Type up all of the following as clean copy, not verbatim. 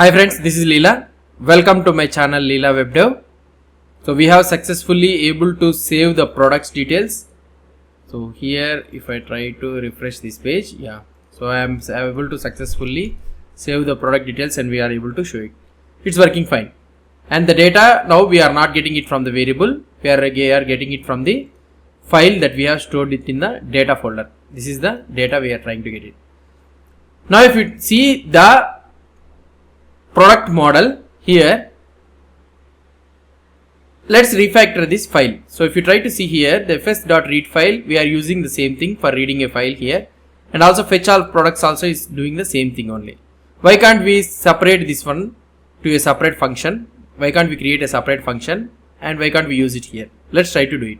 Hi friends, this is Leela. Welcome to my channel leelawebdev. So we have successfully able to save the products details. So here if I try to refresh this page, so I am able to successfully save the product details and we are able to show it. It's working fine. And the data now we are not getting it from the variable, we are getting it from the file that we have stored it in the data folder. This is the data we are trying to get it. Now if you see the product model here, let's refactor this file. So if you try to see here, the fs.read file, we are using the same thing for reading a file here, and also fetch all products also is doing the same thing only. Why can't we separate this one to a separate function? Why can't we create a separate function and why can't we use it here? Let's try to do it.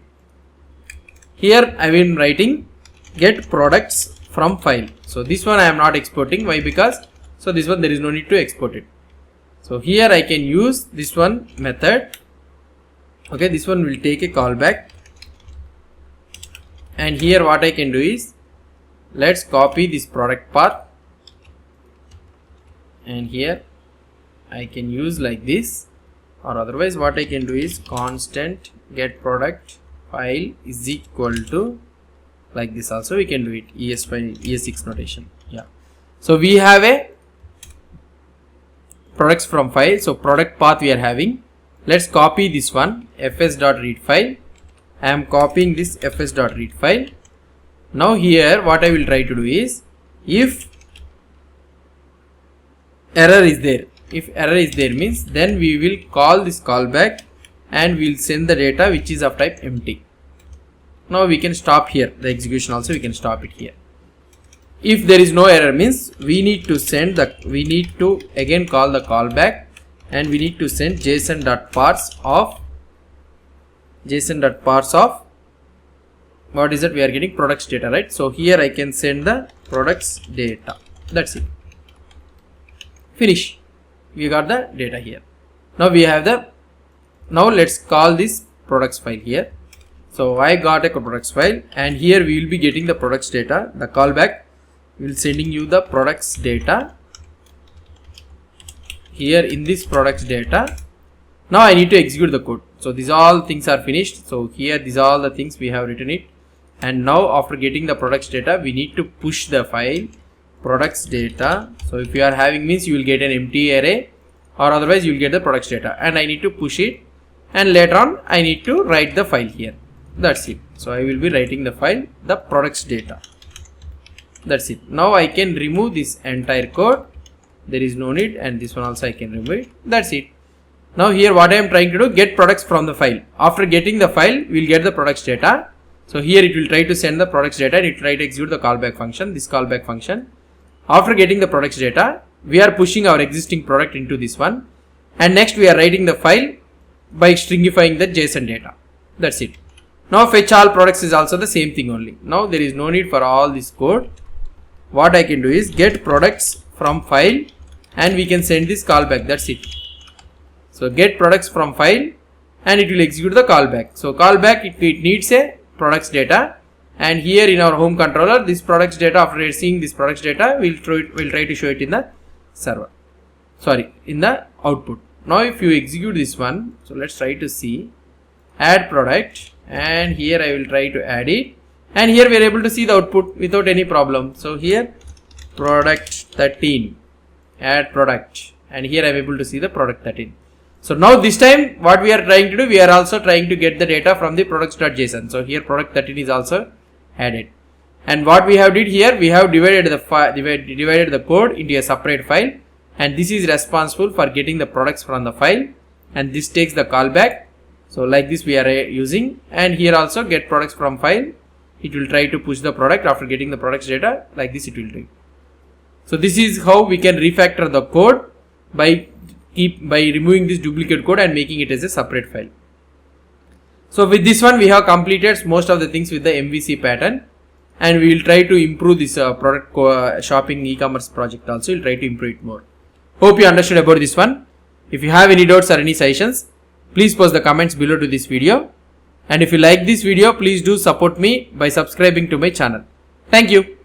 Here I am writing get products from file. So this one I am not exporting. Why? Because so this one there is no need to export it. So here I can use this one method. Okay, this one will take a callback, and here what I can do is let's copy this product path, and here I can use like this, or otherwise what I can do is constant get product file is equal to like this. Also we can do it ES6 notation. So we have a products from file, so product path we are having. Let's copy this one fs.read file. I am copying this fs.read file. Now here what I will try to do is, if error is there, means then we will call this callback and we will send the data which is of type empty. Now we can stop here the execution, also we can stop it here. If there is no error means we need to again call the callback and we need to send json.parse of what is that we are getting products data, right? So here I can send the products data. That's it. Finish. We got the data here. Now we have now let's call this products file here. So I got a products file, and here we will be getting the products data. The callback will sending you the products data here in this products data. Now I need to execute the code. So these all things are finished. So here these are all the things we have written it, and now after getting the products data we need to push the file products data. So if you are having means you will get an empty array, or otherwise you will get the products data, and I need to push it, and later on I need to write the file here. That's it. So I will be writing the file the products data. That's it. Now I can remove this entire code. There is no need, and this one also I can remove it. That's it. Now here what I am trying to do, get products from the file. After getting the file we will get the products data. So here it will try to send the products data and it will try to execute the callback function, this callback function. After getting the products data we are pushing our existing product into this one, and next we are writing the file by stringifying the JSON data. That's it. Now fetch all products is also the same thing only. Now there is no need for all this code. What I can do is get products from file and we can send this callback. That's it. So get products from file and it will execute the callback. So callback it needs a products data, and here in our home controller this products data, after seeing this products data we'll try to show it in the server, in the output. Now if you execute this one, so let's try to see add product, and here I will try to add it, and here we are able to see the output without any problem. So here product 13 add product, and here I am able to see the product 13. So now this time what we are trying to do, we are also trying to get the data from the products.json. So here product 13 is also added, and what we have did here, we have divided the code into a separate file, and this is responsible for getting the products from the file, and this takes the callback. So like this we are using, and here also get products from file, it will try to push the product after getting the products data, like this it will do. So this is how we can refactor the code by removing this duplicate code and making it as a separate file. So with this one we have completed most of the things with the MVC pattern, and we will try to improve this product shopping e-commerce project also. We'll try to improve it more. Hope you understood about this one. If you have any doubts or any suggestions, please post the comments below to this video, and if you like this video please do support me by subscribing to my channel. Thank you.